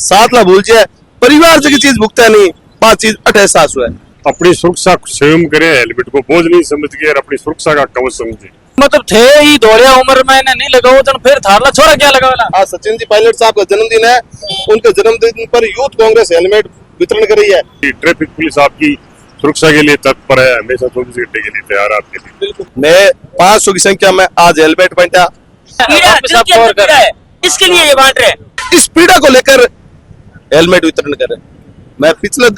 साथ ला भूल जाए परिवार की चीज भुगता नहीं बात चीज एहसास हुआ है। अपनी सुरक्षा स्वयं करे, हेलमेट को बोझ नहीं समझ के और अपनी सुरक्षा का कवच समझे। मतलब थे ही दौड़िया उम्र में नहीं लगाओ तो फिर थारला छोरा क्या लगावेला। आज सचिन जी पायलट साहब का जन्मदिन है, उनके जन्मदिन पर यूथ कांग्रेस हेलमेट वितरण कर रही है। ट्रैफिक पुलिस आपकी सुरक्षा के लिए तत्पर है, हमेशा 24 घंटे के लिए तैयार आपके लिए। मैं 500 की संख्या में आज हेलमेट बांटा। इसके लिए ये बांट रहे, इस पीड़ा को लेकर हेलमेट वितरण करें। मैं पिछले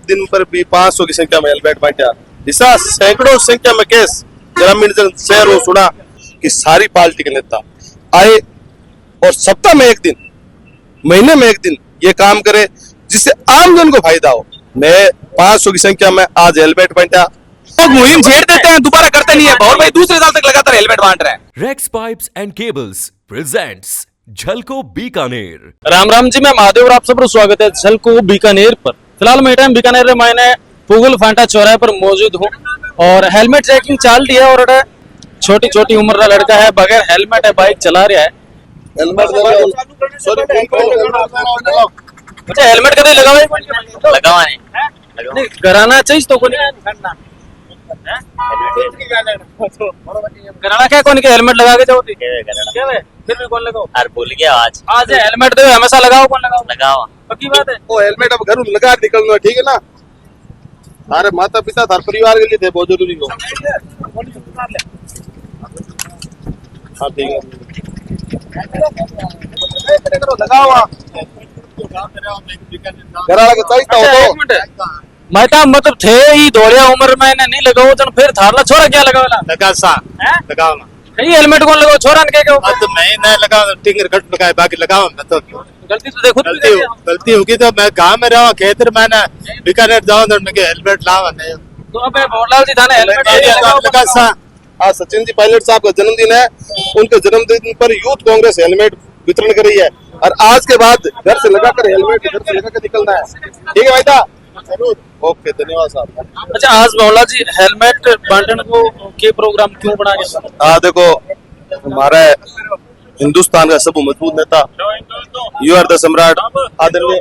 दिन पर भी 500 की संख्या में हेलमेट बांटा। ऐसा सैकड़ों संख्या में केस ग्रामीण शहर वो सुना कि सारी पार्टी के नेता आए और सप्ताह में एक दिन, महीने में एक दिन ये काम करे जिससे आमजन को फायदा हो। मैं 500 की संख्या में आज हेलमेट बांटा। लोग मुहिम छेड़ देते हैं, दोबारा करते नहीं है। बहुत भाई दूसरे साल तक लगातार हेलमेट बांट रहे हैं। Rex pipes and cables presents Jhalko Bikaner. Ram Ram ji, मैं महादेव और आप सबका स्वागत है झलको बीकानेर पर। फिलहाल मैं टाइम बीकानेर में मैंने पुगल फांटा चौराहे पर मौजूद हूँ और हेलमेट चेकिंग चाल दी है और छोटी छोटी उम्र का लड़का है, बगैर हेलमेट है बाइक चला रहा है। अच्छा, हेलमेट कभी लगावा नहीं कराना चाहिए तो कोई कराना क्या कौन के हेलमेट लगा के जाओ फिर भी कौन लगाओ। यार भूल गया आज हेलमेट दे हमेशा लगाओ, कौन लगाओ पक्की बात है। वो हेलमेट अब घर लगा निकलना ठीक है ना। हमारे माता पिता हर परिवार के लिए थे बहुत जरूरी हो। हाँ ठीक है, लगाओ घराला के चाहिए तो माता मतलब थे ही दौड़िया उम्र में नहीं लगाओ तो फिर थारला छोरा क्या लगावेला। लगा सा लगाओ ना कहीं हेलमेट कौन लगाओ छोरा ने क्या अब तो मैं नहीं लगाओ, टिंगर कट लगाए बाकी लगाओ। मैं तो गलती तो देखो गलती होगी तो मैं गाँव में रहा खेतर में ना बीकानेर जाऊँ तो मैं हेलमेट लावा नहीं तो अब भोरलाल जी थाने हेलमेट लगा सा। आज सचिन जी पायलट साहब का जन्मदिन है, उनके जन्मदिन पर यूथ कांग्रेस हेलमेट वितरण कर रही है और आज के बाद घर से लगाकर हेलमेट घर से लगाकर निकलना है। ठीक है भाई साहब, जरूर। ओके, धन्यवाद साहब। अच्छा, आज भोला जी हेलमेट बांटने को के प्रोग्राम क्यों बना गया? देखो हमारा हिंदुस्तान का सब मजबूत नेता यू आर द सम्राट आदरणीय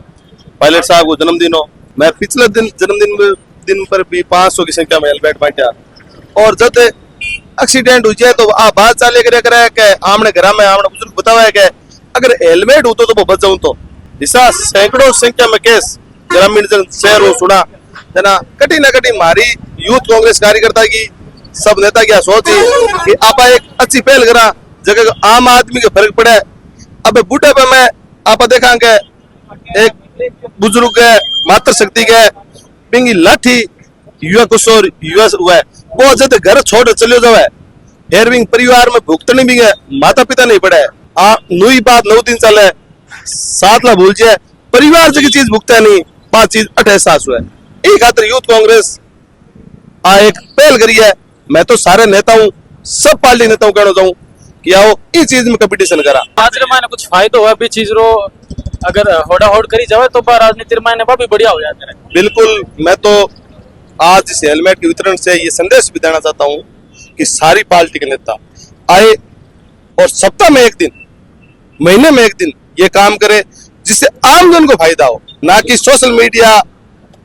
पायलट साहब को जन्मदिन हो। मैं पिछले दिन पर भी 500 की संख्या में हेलमेट बांटा और जब एक्सीडेंट हो जाए तो आप बात चाले करे आमने घर में आमने बुजुर्ग बतावा है कि अगर हेलमेट हो तो वो बच जाऊं तो। ऐसा सैकड़ों संख्या में केस ग्रामीण शहर वो सुना जना। कटी न कटी हमारी यूथ कांग्रेस कार्यकर्ता की सब नेता की सोच ही कि आप एक अच्छी पहल करा जगह आम आदमी के फर्क पड़े। अब बूढ़े पे मैं आप देखा के एक बुजुर्ग है मातृशक्ति के पिंगी लाठी युवा किशोर युवा हुआ है वो जब घर छोड़ चले जावे हेयरविंग परिवार में भुगतनी भी है, माता पिता नहीं पड़े नई बात 9 दिन चले साथ ला भूल जाए परिवार की चीज भुगता नहीं बात चीज एहसास हुआ है। एक खातर यूथ कांग्रेस एक पहल करी है। मैं तो सारे नेताओं सब पार्टी नेताओं कहना चाहूँ कि आओ इस चीज में कंपटीशन करा। आज मैंने कुछ फायदा हुआ भी चीज रो अगर होड़ा होड़ करी जावे तो राजनीति में भी बढ़िया हो जाता है। बिल्कुल, मैं तो आज इस हेलमेट के वितरण से ये संदेश भी देना चाहता हूँ कि सारी पार्टी के नेता आए और सप्ताह में एक दिन, महीने में एक दिन ये काम करे जिससे आमजन को फायदा हो, ना कि सोशल मीडिया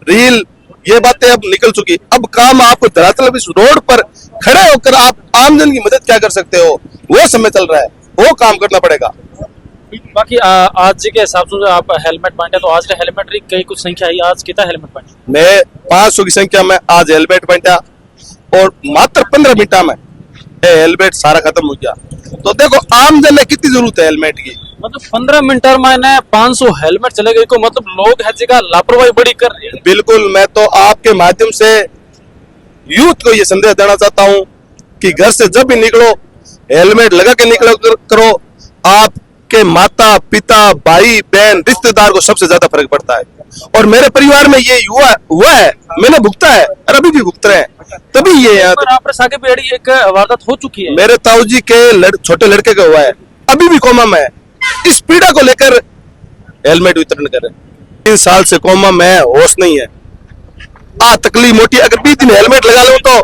रील ये बातें अब निकल चुकी। अब काम आपको धरातल इस रोड पर खड़े होकर आप आमजन की मदद क्या कर सकते हो वो समय चल रहा है, वो काम करना पड़ेगा। बाकी आज के हिसाब से आप हेलमेट बांटे तो आज हेलमेट री कई कुछ संख्या है, आज कितना हेलमेट बांटे? मैं 500 की संख्या में आज हेलमेट बांटा और मात्र 15 मिनट में हेलमेट सारा खत्म हो गया। तो देखो आमजन ने कितनी जरूरत है हेलमेट की। मतलब 15 मिनट मैंने 500 हेलमेट चले गए को मतलब लोग है जगह लापरवाही बड़ी कर रही है। बिल्कुल, मैं तो आपके माध्यम से यूथ को ये संदेश देना चाहता हूँ कि घर से जब भी निकलो हेलमेट लगा के निकलो करो। आपके माता पिता भाई बहन रिश्तेदार को सबसे ज्यादा फर्क पड़ता है और मेरे परिवार में ये हुआ है, मैंने भुगता है और अभी भी भुगत रहे हैं तभी ये आगे भी एक वारदात हो चुकी है। मेरे ताऊ जी के छोटे लड़के का हुआ है, अभी भी कोमा में है। इस पीड़ा को लेकर हेलमेट वितरण करें। 3 साल से कोमा में होश नहीं है। तकलीफ मोटी अगर 20 दिन हेलमेट लगा लूं तो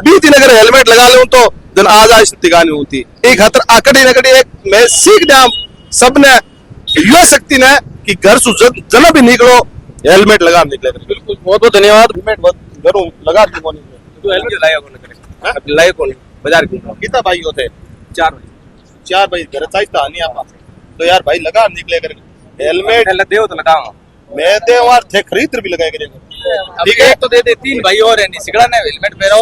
20 दिन अगर हेलमेट लगा लूं तो जन आज तिगानी होती एक हाथ आकड़ी नकड़ी एक मैं सीख दिया सबने युवा शक्ति ने कि घर से जना भी निकलो हेलमेट लगा निकले करें। बिल्कुल, बहुत बहुत धन्यवाद। हेलमेट बहुत घरों लगा दी मोनी में। तो हेलमेट लाया कौन करे? अब लाया कौन? बाजार की कितना भाई होते? 4 चार भाई घर चाहिए नहीं आप तो यार भाई लगा निकले करें हेलमेट। पहले देव तो लगाओ। मैं दे और थे खरीद भी लगाए करेंगे। ठीक है, एक तो दे दे, 3 भाई और है नहीं सिगड़ा ने हेलमेट पहनो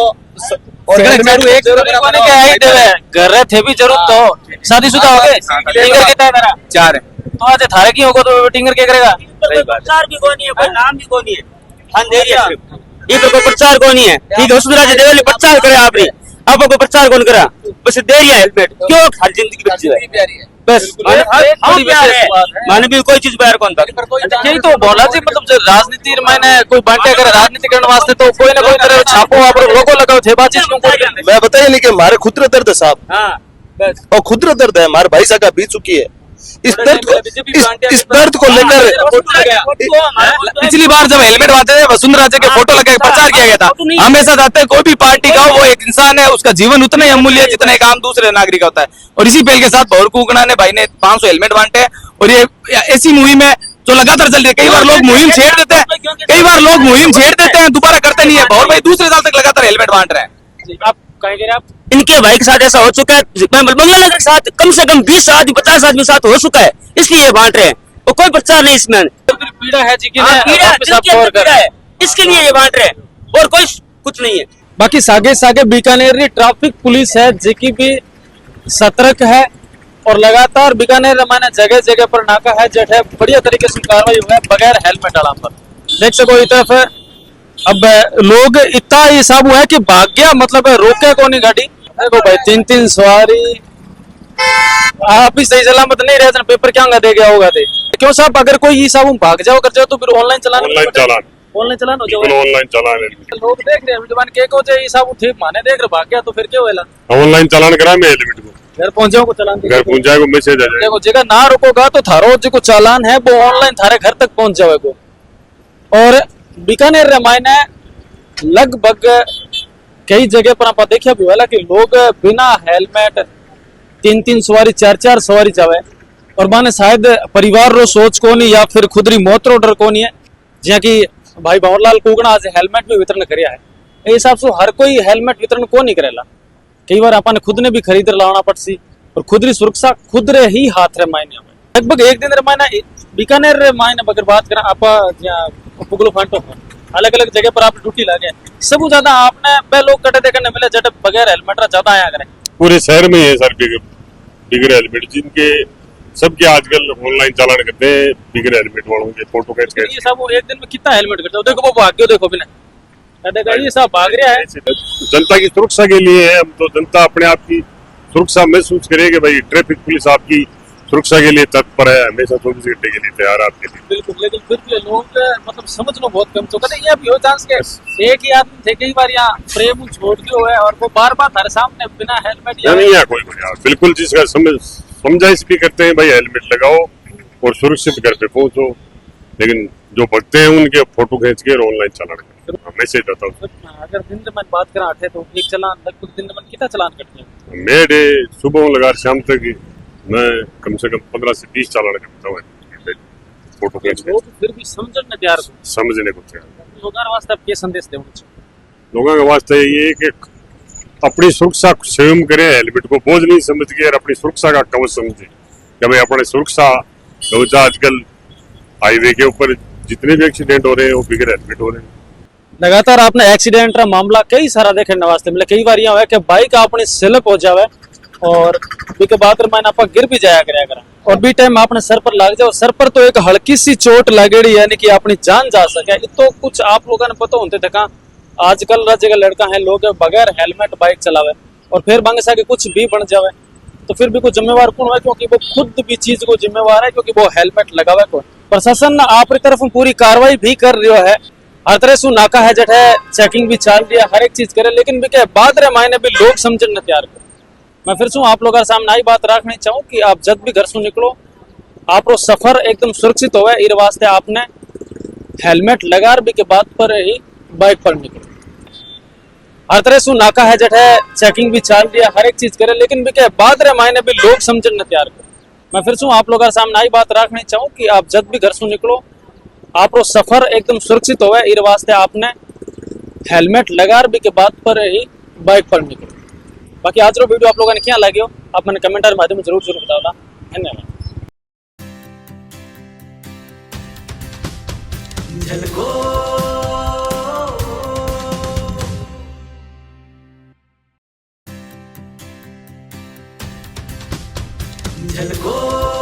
और हेलमेट एक जरूरी कोने क्या है देवे घर रहे थे भी जरूरत तो शादीशुदा हो गए टिंगर कितना है तेरा 4 है। तो आज थारे की होगा तो टिंगर क्या करेगा प्रचार भी कोनी है, कोई नाम भी कोनी है। अंधेरिया ये तो कोई प्रचार कोनी है। ठीक है, वसुंधरा जी देवली प्रचार करे आपने, आप कोई प्रचार कौन करा? बस देरिया हेलमेट क्यों हर जिंदगी बची है प्यारी है। बस हम प्यार है माने भी कोई चीज प्यार कौन था। यही तो बोला जी मतलब जो राजनीति मैंने कोई बांटे करे राजनीति करने वास्ते तो कोई ना कोई तरह छापो आप लोगो लगाओ थे बातचीत क्यों कर मैं बताइए नहीं कि हमारे खुदरा दर्द है साहब हाँ बस और खुदरा दर्द है हमारे भाई साहब का बीत चुकी है इस दर्द को लेकर पिछली बार जब हेलमेट बांटे थे वसुंधरा जी के फोटो लगा के प्रचार किया गया था। हमेशा चाहते हैं कोई भी पार्टी का हो वो एक इंसान है, उसका जीवन उतना ही अमूल्य है जितना एक आम दूसरे नागरिक का होता है। और इसी पहल के साथ भौर कुकड़ा ने भाई ने 500 हेलमेट बांटे और ये ऐसी मुहिम है जो लगातार चल रही है। कई बार लोग मुहिम छेड़ देते हैं, दोबारा करते नहीं है। भौर भाई दूसरे साल तक लगातार हेलमेट बांट रहे हैं। आप कहेंगे आप इनके भाई के साथ ऐसा हो चुका है। बंगला के साथ कम से कम 20 आदमी 50 आदमी साथ हो चुका है, इसलिए ये बांट रहे हैं और कोई प्रचार नहीं इसमें। तो फिर पीड़ा है जी की पीड़ा है, इसके लिए ये बांट रहे हैं और कोई कुछ नहीं है। बाकी सागे सागे बीकानेर री ट्रैफिक पुलिस है जिकी भी सतर्क है और लगातार बीकानेर माने जगह जगह पर नाका है जेठ है बढ़िया तरीके से कार्रवाई हुआ है बगैर हेलमेट वाला पर देख सको इस तरफ है। अब लोग इतना हिसाब हुआ है कि भाग्य मतलब रोके को नहीं गाड़ी देखो भाई 3-3 सवारी आप भी सही सलामत नहीं रहे पेपर क्या दे गया होगा दे क्यों साहब अगर कोई हिसाब भाग जाओ कर जाओ तो फिर ऑनलाइन चलान हो जाओ ऑनलाइन चलान लोग देख रहे हैं जवान के को जे हिसाब ठीक माने देख रहे भाग गया तो फिर क्या होएला ऑनलाइन चलान करा मैं हेलमेट को घर पहुंच जाओ को चलान घर पहुंच जाएगा मैसेज आ जाएगा। देखो जगह ना रुकोगा तो थारो जो चालान है वो ऑनलाइन थारे घर तक पहुंच जाएगा। और बीकानेर रे मायने लगभग कई जगह पर आप देखिए भी वाला कि लोग बिना हेलमेट 3-3 सवारी 4-4 सवारी जावे और माने शायद परिवार रो सोच को नहीं या फिर खुद री मौत रो डर को नहीं है जिया कि भाई भंवरलाल कुगड़ा आज हेलमेट भी वितरण करिया है ए हिसाब से हर कोई हेलमेट वितरण को नहीं करेला। कई बार अपन खुद ने भी खरीद लाना पड़सी और खुद री सुरक्षा खुद रे ही हाथ रे मायने लगभग एक दिन रे मायने बीकानेर रे मायने अगर बात करें आप पुगलो फांटो अलग अलग जगह पर आप ड्यूटी लगे सब ज्यादा आपने बे लोग कटे देखने मिले जट बगैर हेलमेट ज्यादा आया करें पूरे शहर में है सर बिगड़ हेलमेट जिनके सबके आजकल ऑनलाइन चालान करते हैं बिगड़ हेलमेट वालों के फोटो खींच के। ये सब वो एक दिन में कितना हेलमेट करते हो देखो वो भाग्यो देखो बिना देखा ये सब भाग रहा है जनता की सुरक्षा के लिए है। हम तो जनता अपने आप की सुरक्षा महसूस करे कि भाई ट्रैफिक पुलिस आपकी सुरक्षा के लिए तत्पर है, हमेशा 24 घंटे के लिए तैयार आपके लिए। बिल्कुल लेकिन फिर भी लोग मतलब समझना बहुत कम तो कहते ये भी हो चांस के एक ही आदमी थे कई बार यहाँ प्रेम छोड़ दियो है और वो बार बार हमारे सामने बिना हेलमेट नहीं है कोई बिल्कुल जिसका समझाइश भी करते हैं भाई हेलमेट लगाओ और सुरक्षित घर पे पहुंचो, लेकिन जो भगते हैं उनके फोटो खींच के ऑनलाइन चलान मैसेज आता हूँ। अगर दिन में बात करा आठे तो एक चलान लगभग दिन में कितना चलान करते हैं? मेरे सुबह लगा शाम तक मैं कम से कम 15 से 20 चालान करता हूँ फोटो खींच के। लोग फिर भी समझने तैयार समझने को तैयार लोगों वास्ते क्या संदेश दे लोगों के वास्ते ये है कि अपनी सुरक्षा स्वयं करें, हेलमेट को बोझ नहीं समझ के और अपनी सुरक्षा का कवच समझे कि भाई अपनी सुरक्षा कवच। आजकल हाईवे के ऊपर जितने भी एक्सीडेंट हो रहे हैं वो बिगड़ हेलमेट हो रहे हैं। लगातार आपने एक्सीडेंट का मामला कई सारा देखने वास्ते मिले कई बार यहाँ कि बाइक अपनी स्लिप हो जावे और के बाद मैंने आप गिर भी जाया करा और भी टाइम आपने सर पर लग जाओ सर पर तो एक हल्की सी चोट लगेड़ी यानी कि अपनी जान जा सके तो कुछ आप लोगों ने पता होते थे कहा आजकल जगह लड़का है लोग बगैर हेलमेट बाइक चलावे और फिर बंग सा के कुछ भी बन जावे तो फिर भी कोई जिम्मेवार कौन है क्योंकि वो खुद भी चीज को जिम्मेवार है क्योंकि वो हेलमेट लगावे कौन। प्रशासन आपकी तरफ पूरी कार्रवाई भी कर रही है हर तरह से नाका है जट है चेकिंग भी चल रही है हर एक चीज करे लेकिन भी क्या बाद रे मायने भी लोग समझने तैयार कर। मैं फिर से आप लोगों के सामने आई बात रखनी चाहूँ कि आप जब भी घर से निकलो आप सफर एकदम सुरक्षित हो इस वास्ते आपने हेलमेट लगा भी के बाद पर ही बाइक पर निकलो। हर तरह से नाका है जट है चेकिंग भी चल रही है हर एक चीज करे लेकिन भी क्या बाद रे मायने भी लोग समझने तैयार कर। मैं फिर से आप लोगों सामने आई बात रखनी चाहूँ कि आप जब भी घर से निकलो आप सफर एकदम सुरक्षित हो इ वास्ते आपने हेलमेट लगा भी के बाद पर ही बाइक पर निकलो। बाकी आज रो वीडियो आप लोगों ने क्या लगे आप मैंने कमेंट के माध्यम में जरूर जरूर बताओ। धन्यवाद। झलको